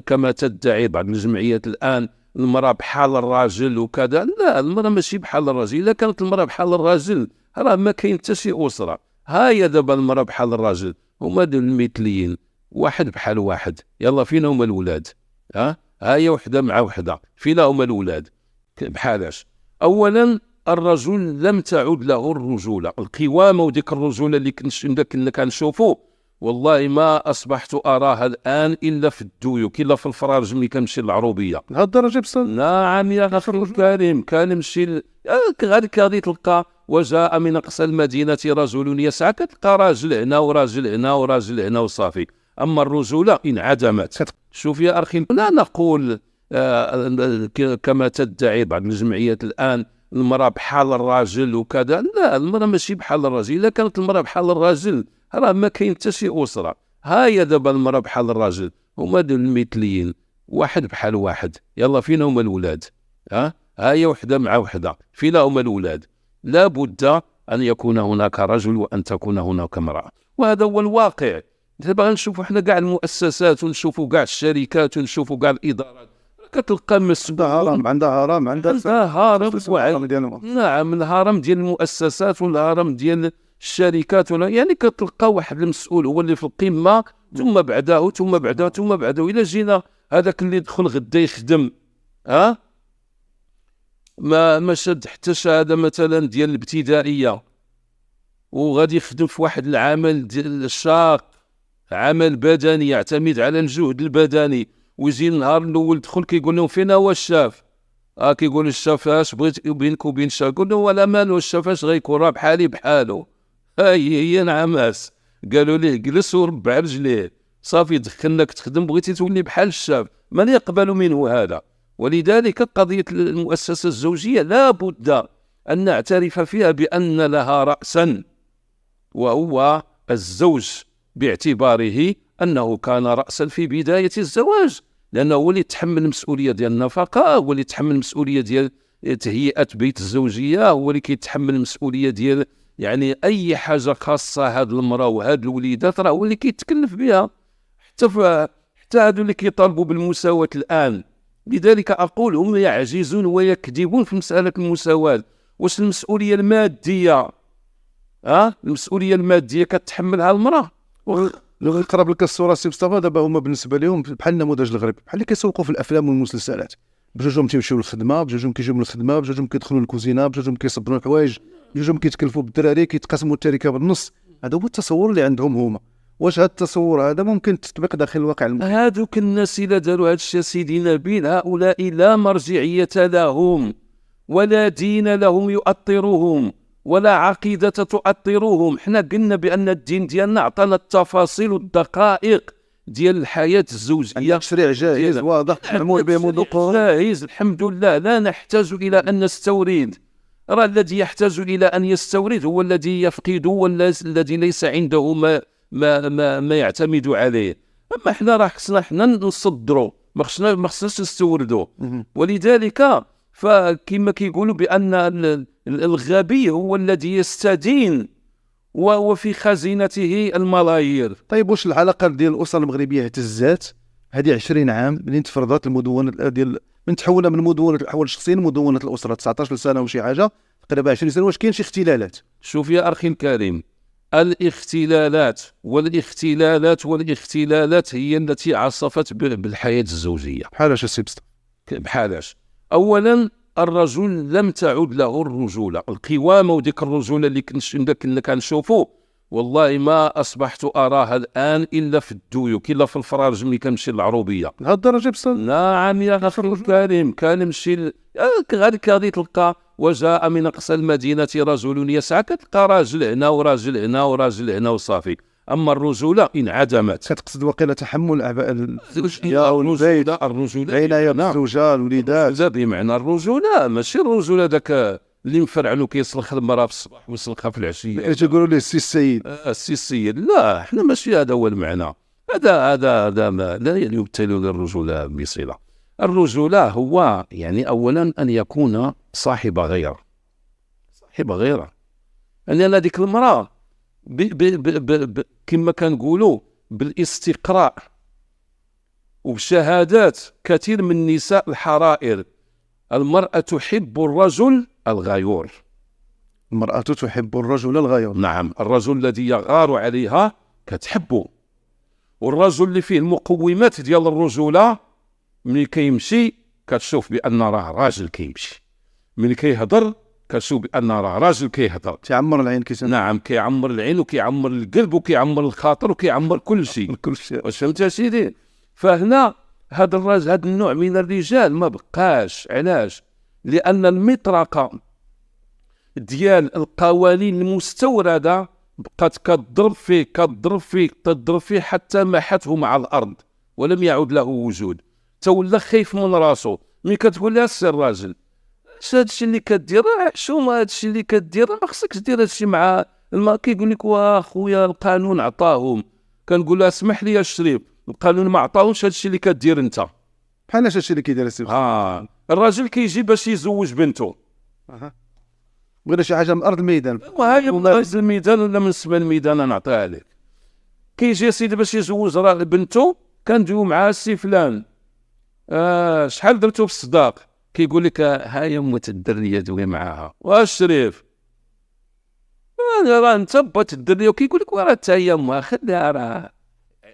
كما تدعي بعض الجمعيات الآن المرأة بحال الراجل وكذا. لا، المرأة ماشي بحال الراجل. إذا كانت المرأة بحال الراجل راه ما كاين حتى شي أسرة. هاهي دابا المرأة بحال الراجل، هما دول المثليين، واحد بحال واحد. يلا فينا هما الولاد؟ هاهي وحدة مع وحدة، فينا هما الولاد؟ بحالاش؟ أولا الرجل لم تعد له الرجولة، القوامة وديك الرجولة اللي كنا كنشوفوا والله ما أصبحت أراها الآن إلا في الديوك، إلا في الفرارج ملي كنمشي للعروبية. لهاد الدرجة بصل؟ نعم يا أخي الكريم، كنمشي غادي تلقى وجاء من أقصى المدينة رجل يسعى، كتلقى راجل هنا وراجل هنا وراجل هنا وصافي. أما الرجولة انعدمت. شوف يا أخي، لا نقول كما تدعي بعض الجمعيات الآن المرأة بحال الراجل وكذا. لا، المرأة ماشي بحال الراجل. إذا كانت المرأة بحال الراجل راه ما كاين حتى شي أسرة. هاهي دابا المرأة بحال الراجل، هما دول المثليين، واحد بحال واحد. يلا فينا هما الولاد؟ هاهي وحدة مع وحدة، فينا هما الولاد؟ لا بد أن يكون هناك رجل وأن تكون هناك امرأة، وهذا هو الواقع. دابا نشوفوا حنا كاع المؤسسات ونشوفوا كاع الشركات ونشوفوا كاع الإدارات، كتلقى مسؤول عندها هرم نعم، الهرم ديال المؤسسات والهرم ديال الشركات، يعني كتلقى واحد المسؤول هو اللي في القمة، ثم بعده ثم بعده ثم بعده. إلا جينا هذاك اللي يدخل غدا يخدم ما شاد حتى شهادة مثلا ديال الابتدائية، وغادي يخدم في واحد العمل ديال الشاق، عمل بدني يعتمد على الجهد البدني، ويجي النهار الاول دخل كيقول لهم فين هو الشاف؟ كيقول الشاف اش بغيت بينك وبين الشاف؟ قول له ولا مالو الشاف، اش غيكون راه بحالي بحالو. هي نعماس. قالوا ليه جلس وربع رجليه، صافي دخلناك تخدم، بغيتي تولي بحال الشاف، من يقبل منه هذا؟ ولذلك قضية المؤسسة الزوجية لا بد أن نعترف فيها بأن لها رأسا، وهو الزوج، باعتباره أنه كان رأسا في بداية الزواج، لأنه هو اللي يتحمل المسؤولية ديال النفقة، هو اللي يتحمل المسؤولية ديال تهيئة بيت الزوجية، هو اللي كيتحمل المسؤولية ديال يعني أي حاجة خاصة هاد المرأة وهاد الوليدات، راه هو اللي كيتكلف بها. حتى هادو اللي كيطالبوا بالمساواة الآن. لذلك أقول هم يعجزون ويكذبون في مسألة المساواة. واش المسؤولية المادية المسؤولية المادية كتحملها المرأة؟ لو غيقرب لك الصورة سي مصطفى، دابا هما بالنسبة لهم بحال النموذج الغريب، بحال اللي كيسوقوا في الأفلام والمسلسلات، بجوجهم تيمشيو للخدمة، بجوجهم كيجيو من الخدمة، بجوجهم كيدخلوا للكوزينة، بجوجهم كيصبروا الحوايج، بجوجهم كيتكلفوا بالدراري، كيتقاسموا التركة بالنص. هذا هو التصور اللي عندهم هما. واش هذا التصور هذا ممكن تطبيق داخل الواقع المحيط؟ هذوك الناس إلا داروا هذا الشيء سيدي نبيل، هؤلاء لا مرجعية لهم، ولا دين لهم يؤطرهم، ولا عقيدة تؤطرهم. حنا قلنا بأن الدين ديالنا عطانا التفاصيل والدقائق ديال الحياة الزوجية، تشريع جاهز واضح معمول به منذ قرون، جاهز الحمد لله، لا نحتاج إلى أن نستورد. راه الذي يحتاج إلى أن يستورد هو الذي يفقد، والذي ليس عنده ما يعتمد عليه. أما حنا راه خصنا حنا نصدروا، ما خصناش نستوردوا. ولذلك فكما كيقولوا بأن الغبي هو الذي يستدين وفي خزينته الملايير. طيب واش العلاقه ديال الاسره المغربيه اهتزات هذه 20 عام منين تفرضت المدونه ديال من تحولنا من مدونه الاحوال الشخصيه لمدونه الاسره 19 سنه وشي حاجه تقريبا 20 سنه؟ واش كاين شي اختلالات؟ شوف يا اخي الكريم، الاختلالات هي التي عصفت بالحياه الزوجيه. بحالاش السي مصطفى؟ بحالاش؟ اولا الرجل لم تعد له الرجولة، القوامة وديك الرجولة اللي كنا كنشوفوا والله ما أصبحت أراها الآن إلا في الديوك، إلا في الفرارج ملي كنمشي للعروبية. لهاد الدرجة بصل؟ نعم يا أخي الكريم، كنمشي غادي تلقى وجاء من أقصى المدينة رجل يسعى، كتلقى راجل هنا وراجل هنا وراجل هنا وصافي. أما الرجولة انعدمت. كتقصد وقيل تحمل أعباء الرجولة عناية بالزوجة الوليدات، بمعنى الرجولة ماشي الرجولة داك اللي مفرعنو كيسلخ المرأة في الصباح ويسلخها في العشية، تيقولوا ليه السي السيد. السي السيد، لا حنا ماشي هذا هو المعنى. هذا لا يبتل للرجولة بصلة. الرجولة هو يعني أولا أن يكون صاحب غيرة، يعني أنا ديك المرأة كما كنقولوا بالاستقراء وبشهادات كثير من النساء الحرائر: المرأة تحب الرجل الغيور. المرأة تحب الرجل الغيور. نعم، الرجل الذي يغار عليها كتحبه، والرجل اللي فيه المقومات ديال الرجولة ملي كيمشي كتشوف بأن راه راجل كيمشي، ملي كيهضر كتشوف بأن راه راجل كيهضر. تعمر العين كيسان. نعم، كيعمر العين وكيعمر القلب وكيعمر الخاطر وكيعمر كل شيء. كل شيء. واش فهمت سيدي؟ فهنا هذا الراجل، هذا النوع من الرجال ما بقاش. علاش؟ لأن المطرقة ديال القوانين المستوردة بقات كتضرب فيه كتضرب فيه تضرب فيه حتى محته مع الأرض ولم يعد له وجود. تولى خايف من راسو. ملي كتقول لها السي الراجل اش هادشي اللي كدير، حشومه هادشي اللي كدير، ما خصكش دير هادشي مع كيقول لك واخويا القانون عطاهم. كنقول لها اسمح لي يا الشريف، القانون ما عطاهمش هادشي اللي كدير انت. بحال هادشي اللي كيدير السي. الراجل كيجي باش يزوج بنته. بغينا شي حاجه من ارض الميدان. وهاي من ارض الميدان ولا من سما الميدان نعطيها لك. كيجي سيدي باش يزوج بنته، كندويو معاه السي فلان شحال درتو في الصداق؟ كيقول لك ها هي امت الدريه دوي معاها. واش شريف راه انت بات الدريه، وكيقول لك راه حتى هي امها خليها، راه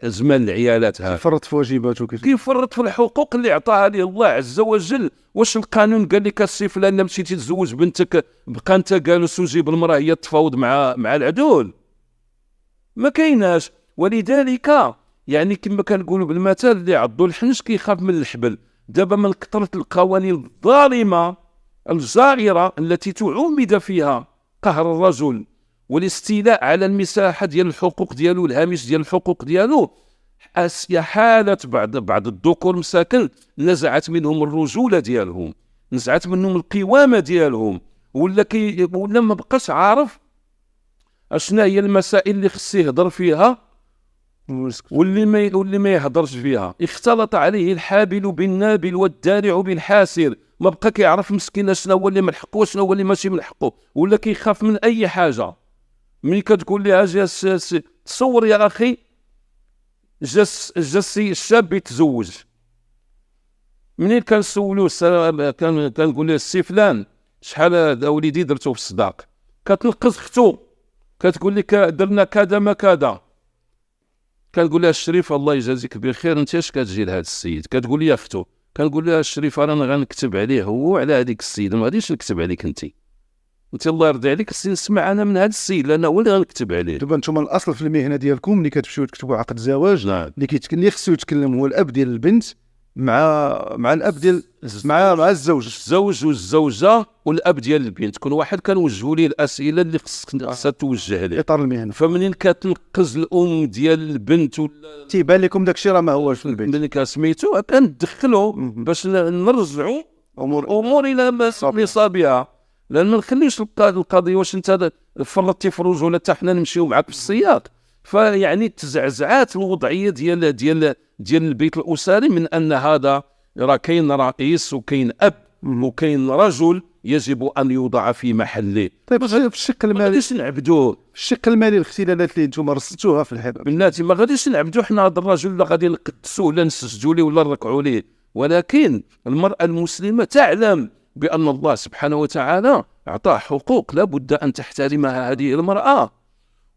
زمان العيالات ها كيفرط في واجباته كيفرط في الحقوق اللي عطاها ليه الله عز وجل. واش القانون قال لك السي فلان مشيتي تزوج بنتك بقى انت جالس وجيب المراه هي تفاوض مع العدول؟ ما كايناش. ولذلك يعني كما كنقولوا بالمثل اللي عضو الحنش كيخاف من الحبل. دابا من كثرة القوانين الظالمة الجائرة التي تعمد فيها قهر الرجل والاستيلاء على المساحة ديال الحقوق ديالو، الهامش ديال الحقوق ديالو، حالة بعض الذكور مساكن نزعت منهم الرجولة ديالهم، نزعت منهم القوامة ديالهم، ولا ما بقاش عارف اشنا هي المسائل اللي خصو يهضر فيها واللي ما يهضرش فيها. اختلط عليه الحابل بالنابل والدارع بالحاسر. ما بقى كيعرف مسكين شنو هو اللي من حقه وشنو هو اللي ماشي من حقه، ولا كيخاف من اي حاجه. ملي كتقول لها اجي تصور يا اخي جا الشاب يتزوج، منين كنسولوه كنقول له السي فلان شحال وليدي درتو في الصداق؟ كتنقص اختو كتقول لك درنا كذا ما كذا. كنقول لها الشريف الله يجازيك بخير، انت اش كتجي لهذا السيد؟ كتقول لي اختو. كنقول لها الشريف انا غنكتب عليه هو على هذيك السيده، ما غاديش نكتب عليك انت الله يرضي عليك نسمع انا من هذا السيد لان هو اللي غنكتب عليه. دابا نتوما الاصل في المهنه ديالكم ملي كتمشيو تكتبوا عقد زواج اللي خصو يتكلم هو الاب ديال البنت مع الاب ديال مع الزوج والزوجه والاب ديال البنت. كل واحد كنوجهوا ليه الاسئله اللي خصها توجه ليه اطار المهنه. فمنين كتنقز الام ديال البنت ولا تيبان لكم داكشي راه ما هوش في البيت، ملي كسميتو كندخلوا باش نرجعوا امور الى نصابها. لان ما نخليوش القضيه واش انت فرطتي في الرجوله حتى حنا نمشيو معاك في السياق. فيعني تزعزعات الوضعيه ديال البيت الاسري من ان هذا راه كاين رئيس وكاين اب وكاين رجل يجب ان يوضع في محله. طيب في الشق المالي ما غاديش نعبدوه. الشق المالي الاختلالات اللي نتوما رصدتوها في الحياه بناتي ما غاديش نعبدو حنا هذا الرجل لا غادي نقدسوه ولا نسجدوا ليه ولا نركعوا ليه. ولكن المراه المسلمه تعلم بان الله سبحانه وتعالى اعطاه حقوق لا بد ان تحترمها هذه المراه،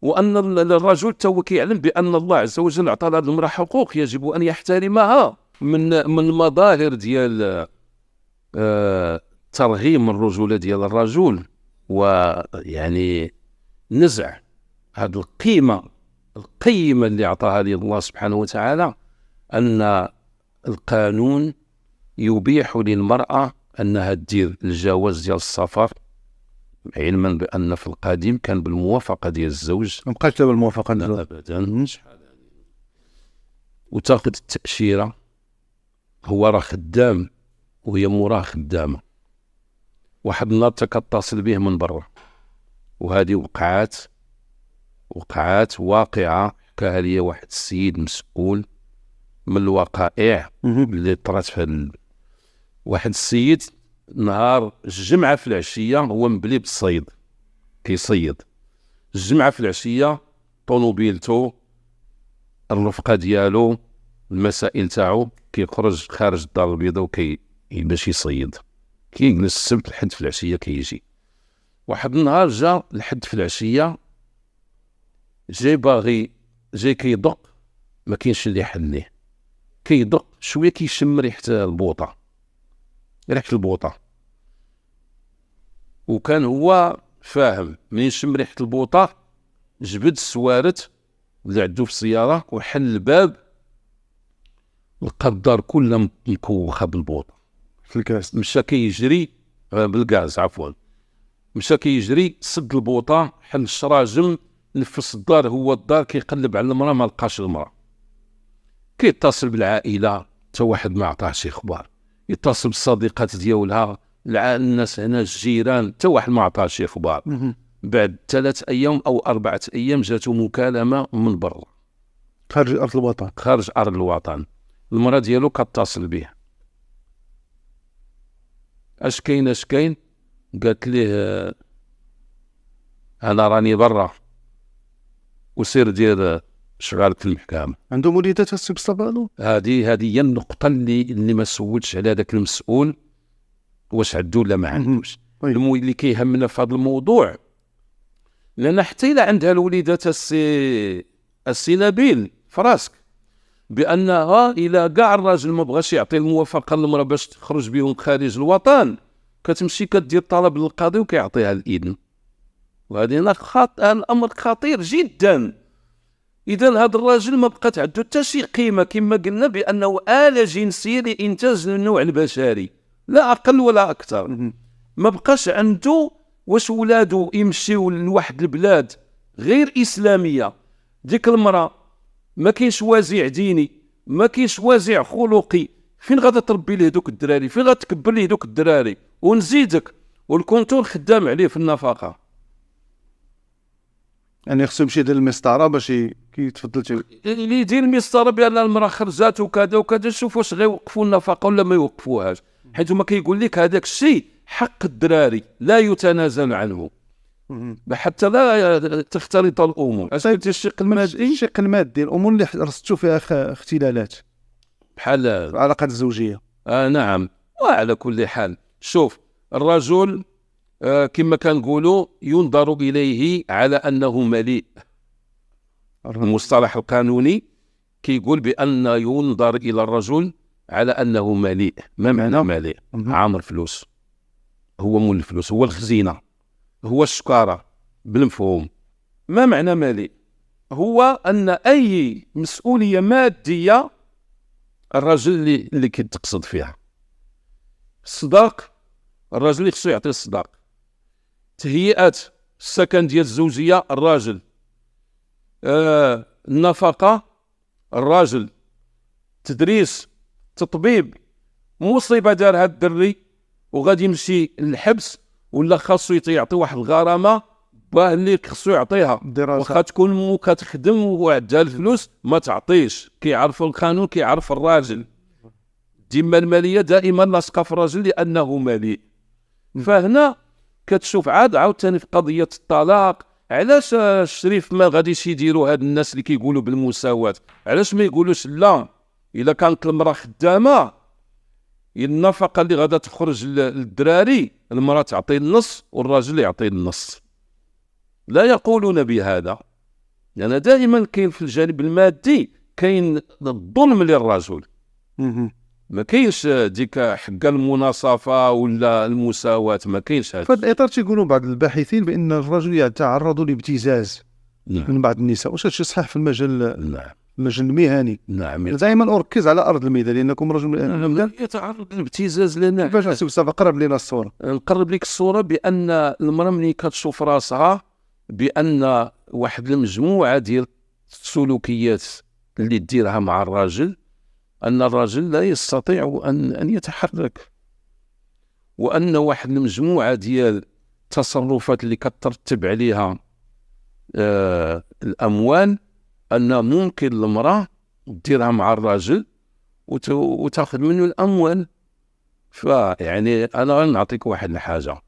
وان الرجل تو كيعلم بان الله عز وجل اعطى هذه المراه حقوق يجب ان يحترمها. من المظاهر ديال ترغيم الرجوله ديال الرجل ويعني نزع هذه القيمه اللي اعطاها لي الله سبحانه وتعالى، ان القانون يبيح للمراه انها تدير الجواز ديال السفر، علما بان في القديم كان بالموافقه ديال الزوج. ما بقاش دابا الموافقه ابدا. وتاخذ التاشيره، هو راه خدام وهي موراه خدامه. واحد النهار كتصل به من برا، وهذه وقعات واقعه حكاها لي واحد السيد مسؤول من الوقائع اللي طرات في واحد السيد نهار الجمعه في العشيه، هو مبلي بالصيد كيصيد. الجمعه في العشيه طونوبيلتو الرفقه ديالو المسائل تاعو كيخرج خارج الدار البيضاء باش يصيد، كيجلس السبت لحد في العشيه كيجي. واحد النهار جا لحد في العشيه، جاي كيدق، ما كاينش اللي يحل ليه، كيدق شويه كيشم ريحه البوطه، وكان هو فاهم منين شم ريحه البوطه، جبد السوارت اللي عندو في السياره وحل الباب، لقى الدار كلها مكوخه بالبوطه في الكاس. مشى كيجري بالغاز عفوا، مشى كيجري سد البوطه، حل الشراجم، نفس الدار. هو الدار كيقلب على المراه، ما لقاش المراه، كيتصل بالعائله حتى واحد ما عطاه شي اخبار، يتصل بالصديقات ديالها، الناس هنا الجيران، حتى واحد ما عطاه شي اخبار. بعد 3 أيام او 4 أيام جاتو مكالمه من برا خارج ارض الوطن، المراه ديالو كتصل به، اش كاين؟ قالت ليه انا راني برا، وسير دير شغالك في المحكمه. عندهم وليدات السي مصطفى؟ هذه هي النقطه اللي ما سولتش على هذاك المسؤول واش عندو ولا ما عندوش. اللي كيهمنا في هذا الموضوع، لان حتى الا عندها الوليدات السي نبيل فراسك، بانها الى كاع الراجل ما بغاش يعطي الموافقه للمراه باش تخرج بهم خارج الوطن، كتمشي كدير طلب للقاضي وكيعطيها الاذن. وهذا الامر خطير جدا. اذا هذا الراجل ما بقات عنده حتى شي قيمه، كما قلنا بانه آلة جنسيه لانتاج النوع البشري، لا اقل ولا اكثر. ما بقاش عنده. واش ولادو يمشيو لواحد البلاد غير اسلاميه، ديك المراه ما كاينش وازع ديني، ما كاينش وازع خلقي، فين غادا تربي ليه دوك الدراري؟ فين غتكبر ليه دوك الدراري؟ ونزيدك والكونتور خدام عليه في النفقه. يعني خصو يمشي يدير المسطره باش كيتفضل اللي يدير المسطره بان المراه خرجات وكذا وكذا، شوف واش غيوقفوا النفقه ولا ما يوقفوهاش، حيت ما كيقول لك هذاك الشيء حق الدراري لا يتنازل عنه، حتى لا تختلط الامور. طيب الشق المادي، الامور اللي رصدتوا فيها اختلالات بحال العلاقات الزوجيه. نعم. وعلى كل حال شوف، الرجل كما كنقولوا ينظر اليه على انه مليء. المصطلح القانوني كيقول بان ينظر الى الرجل على انه مليء. ما معنى مليء؟ عامر فلوس، هو مول الفلوس، هو الخزينه، هو الشكاره بالمفهوم. ما معنى مليء؟ هو ان اي مسؤوليه ماديه الرجل اللي كتقصد فيها. الصداق، الراجل اللي خصو يعطي الصداق. تهيئات السكن ديال الزوجيه الراجل. النفقه الراجل. تدريس، تطبيب، مصيبه دارها الدري وغادي يمشي للحبس، ولا خاصو يعطي واحد الغرامه باه اللي خصو يعطيها، واخا تكون مو كتخدم وعندها الفلوس ما تعطيش. كيعرفوا القانون، كيعرف الراجل. الذمه الماليه دائما لاصقه في الراجل لانه مليء. فهنا كتشوف عاوتاني في قضيه الطلاق، علاش الشريف ما غاديش يديروا هاد الناس اللي كيقولوا بالمساواه؟ علاش ما يقولوش لا، الا كانت المراه خدامه النفقه اللي غادا تخرج للدراري المراه تعطي النص والراجل يعطي النص؟ لا يقولون بهذا، لان يعني دائما كاين في الجانب المادي كاين الظلم للرجل، ما كاينش ديك حق المناصفه ولا المساواه، ما كاينش هذا. في هذا الاطار تيقولوا بعض الباحثين بان الرجل يتعرض لابتزاز من بعض النساء. واش هادشي صحيح في المجال المجال المهني؟ نعم. دائما اركز على ارض الميدان لانكم رجل يتعرض للابتزاز. لنا كيفاش سي مصطفى قرب لنا الصوره؟ نقرب لك الصوره بان المراه ملي كتشوف راسها بان واحد المجموعه ديال السلوكيات اللي ديرها مع الراجل، ان الراجل لا يستطيع ان يتحرك، وان واحد المجموعه ديال التصرفات اللي كترتب عليها الاموال، ان ممكن المراه ديرها مع الراجل وتاخذ منه الاموال. فيعني انا نعطيك واحد الحاجه،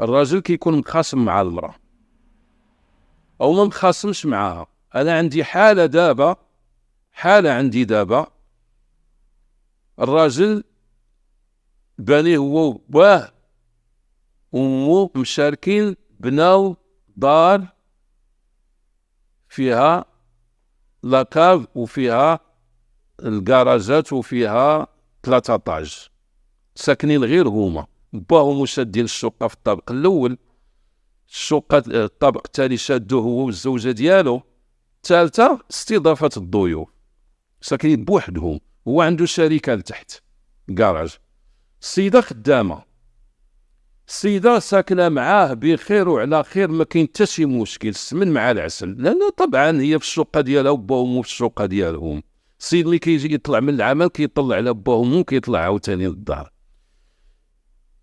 الراجل كيكون متخاصم مع المراه او ما متخاصمش معها. انا عندي حاله دابا الراجل باني هو وباه ومو مشاركين، بناو دار فيها لاكاف وفيها الكراجات وفيها 3 طاج ساكنين غير هما. باهم شادين الشقة في الطابق الأول، الطابق الثاني شادوه هو والزوجة ديالو، الثالثة استضافة الضيوف ساكنين بوحدهم، هو عنده شركة لتحت كراج. السيدة خدامة، السيدة ساكنة معاه بخير وعلى خير، ما كاين حتى شي مشكل، السمن مع العسل، لأن طبعا هي في الشقة ديالها وباهم في الشقة ديالهم. السيد اللي كيجي يطلع من العمل كيطلع على باهم وكيطلع عاوتاني للدار.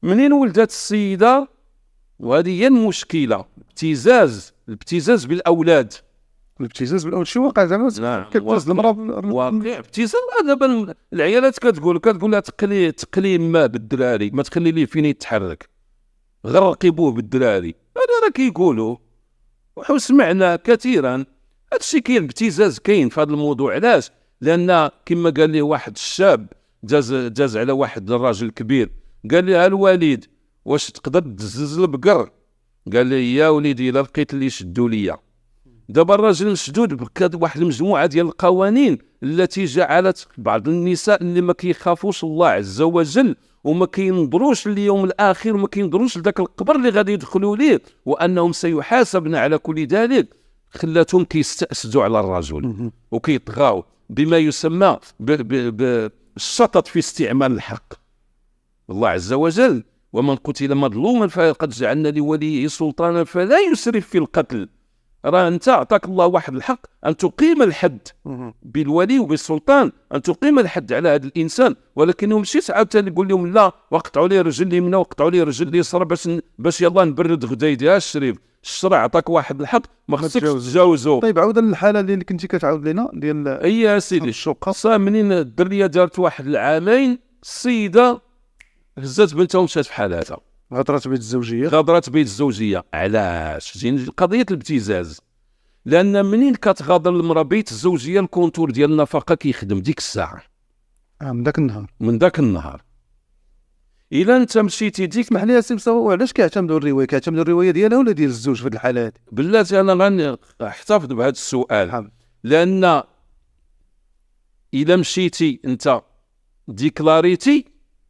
منين ولدت السيدة، وهذه هي المشكلة، الابتزاز بالأولاد. الابتزاز بالاول شي واقع زعما كتبتز المراه واقع ابتزاز. دابا العيالات كتقول لها تقلي ما بالدراري، ما تخلي ليه فين يتحرك، غرقي بوه بالدراري، هذا راه كيقولوا وسمعنا كثيرا. هادشي كاين، ابتزاز كاين في هذا الموضوع. علاش؟ لان كما قال لي واحد الشاب جاز على واحد الراجل كبير، قال لي الوالد واش تقدر تدزز البقر؟ قال لي يا وليدي الا لقيت اللي يشدوا ليا. دابا الراجل مشدود بواحد المجموعه ديال القوانين التي جعلت بعض النساء اللي ما كيخافوش الله عز وجل وما كينظروش لليوم الاخر وما كينظروش لذاك القبر اللي غادي يدخلوا ليه وانهم سيحاسبن على كل ذلك، خلاتهم كيستأسدوا على الرجل وكيطغاو بما يسمى بالشطط في استعمال الحق. الله عز وجل ومن قتل مظلوما فقد جعلنا لوليه سلطانا فلا يسرف في القتل. راه انت اعطاك الله واحد الحق ان تقيم الحد بالولي وبالسلطان، ان تقيم الحد على هذا الانسان، ولكن مشيت عاوتاني تقول لهم لا وقطعوا لي رجل اليمنى وقطعوا لي رجل اليسرى باش يلا نبرد غدايدها الشريف. الشرع عطاك واحد الحق ما خصكش تتجاوزو. طيب عودا للحاله اللي كنتي كتعاود لنا ديال يا سيدي الشقه، منين الدريه دارت واحد العامين السيده هزات بنتها ومشات في حالاتها، غدرات بيت الزوجيه. غادرات بيت الزوجيه. علاش؟ جينا قضيه الابتزاز. لان منين كتغادر المراه بيت الزوجيه الكونتور ديال النفقه كيخدم ديك الساعه من ذاك النهار. الا انت مشيتي ديك اسمح لي سي مصطفى، علاش كيعتمدوا الروايه ديالها ولا ديال الزوج في هذه الحالات؟ بلاتي انا غنحتفظ بهذا السؤال لان الا مشيتي انت ديكلاريتي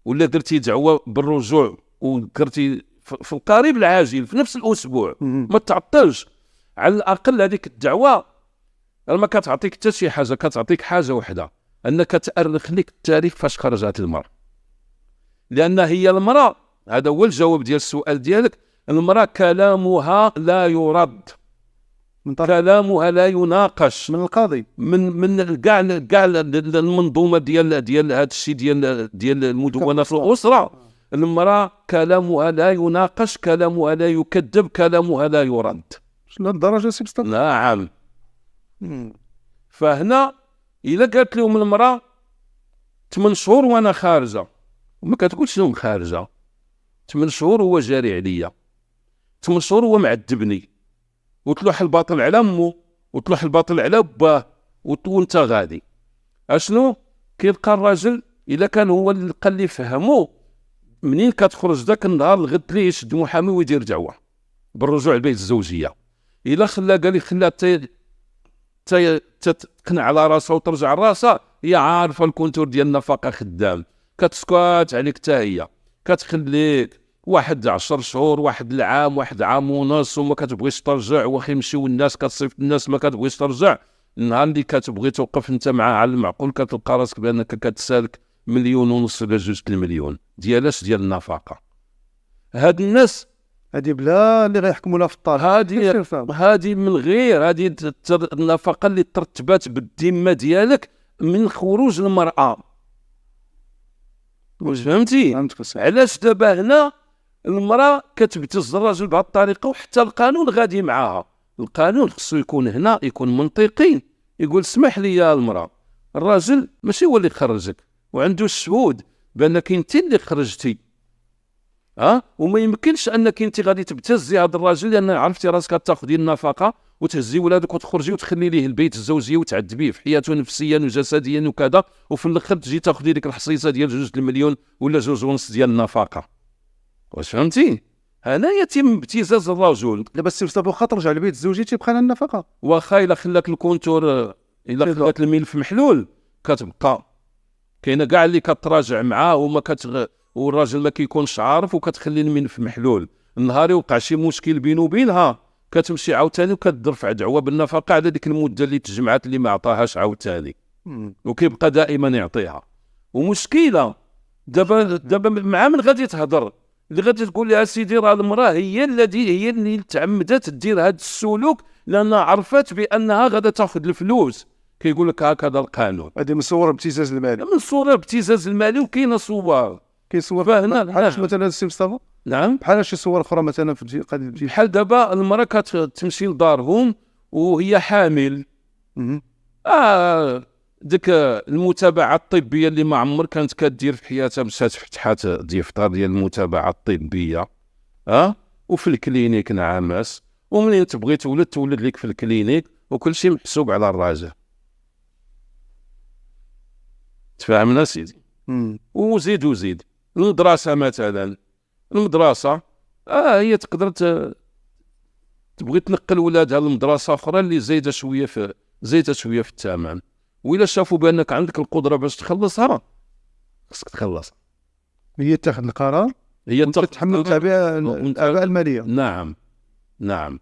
ولا درتي دعوه بالرجوع وذكرتي في القريب العاجل في نفس الاسبوع ما تعطلش، على الاقل هذيك الدعوه ما كتعطيك حتى شي حاجه، كتعطيك حاجه وحده انك تأرخ لك التاريخ فاش خرجت المراه. لان هي المراه، هذا هو الجواب ديال السؤال ديالك، المراه كلامها لا يرد، كلامها لا يناقش من القاضي، من كاع المنظومه ديال هذا الشيء ديال المدونات الاسره. المراه كلامها لا يناقش، كلامها لا يكذب، كلامها لا يرد. شنو الدرجه سي مصطفى؟ نعم. فهنا الا قالت لهم المراه 8 شهور وانا خارجه، وما كتقولش لهم خارجه، 8 شهور هو جاري عليا، 8 شهور هو معذبني، وتلوح الباطل على امه وتلوح الباطل على باه وانت غادي. اشنو كيلقى الراجل الا كان هو اللي لقى اللي فهمو، منين كتخرج ذاك النهار الغد ليه يشد محامي ويدير دعوه بالرجوع لبيت الزوجيه. الا قال لي خلات تقنع على راسها وترجع راسها، هي عارفه الكونتور ديال النفقه خدام، كتسكات عليك حتى هي، كتخليك واحد 10 شهور، واحد العام، واحد عام ونص، وما كتبغيش ترجع، واخا يمشيو الناس كتصيفط الناس ما كتبغيش ترجع. النهار اللي كتبغي توقف انت معاه على المعقول كتلقى راسك بانك كتسالك 1.5 مليون ولا 2 المليون ديالاش ديال النفقه. هاد الناس هادي بلا اللي غيحكموا لها في الطار، هادي من غير هادي النفقه اللي ترتبات بالذمه ديالك من خروج المراه. واش فهمتي؟ علاش دابا هنا المراه كتبتز الراجل بهذه الطريقه وحتى القانون غادي معاها. القانون خصو يكون هنا يكون منطقي، يقول اسمح لي يا المراه، الراجل ماشي هو اللي خرجك وعنده الشهود بانك انت اللي خرجتي، وما يمكنش انك انت غادي تبتزي هذا الراجل لان عرفتي راسك تاخذي النفقه وتهزي ولادك وتخرجي وتخلي ليه البيت الزوجيه وتعذبيه في حياته نفسيا وجسديا وكذا، وفي الاخر تجي تاخذي ديك الحصيصه ديال 2 المليون ولا 2.5 ديال النفقه. واش فهمتي؟ هنا يتم ابتزاز الرجل. دابا السي مصطفى واخا ترجع للبيت الزوجي تيبقى لها النفقه، واخا الا خلاك الكونتور، الا خلات الملف محلول كتبقى كاينه كاع اللي كتراجع معاه والراجل ما كيكونش عارف وكتخلي الملف محلول. النهار يوقع شي مشكل بينه وبينها كتمشي عاوتاني وكترفع دعوه بالنفقه على ديك المده اللي تجمعات اللي ما عطاهاش عاوتاني، وكيبقى دائما يعطيها. ومشكله دابا مع من غادي تهضر، اللي غادي تقول لها سيدي راه المراه هي اللي تعمدت دير هذا السلوك لانها عرفت بانها غادا تاخذ الفلوس. كيقول لك هكذا القانون. هذه من صور الابتزاز المالي، من صور الابتزاز المالي، وكاينه صور. كاين صور فهنا بحال مثلا السي مصطفى، نعم، بحال شي صور اخرى مثلا في قضيه بحال دابا المراه كتمشي لدارهم وهي حامل. ديك المتابعه الطبيه اللي ما عمر كانت كدير في حياتها، مشات فتحات دفتر ديال المتابعه الطبيه وفي الكلينيك نعاماس، ومنين تبغي تولد لك في الكلينيك، وكل شيء محسوب على الراجل. تفاهمنا سيدي؟ وزيد المدرسه مثلا، المدرسه هي تقدر تبغي تنقل ولادها لمدرسه اخرى اللي زايده شويه في الثمن، وإلا شافوا بانك عندك القدره باش تخلصها خصك تخلصها. هي تاخذ القرار، هي تتحمل التبعات الماليه. نعم.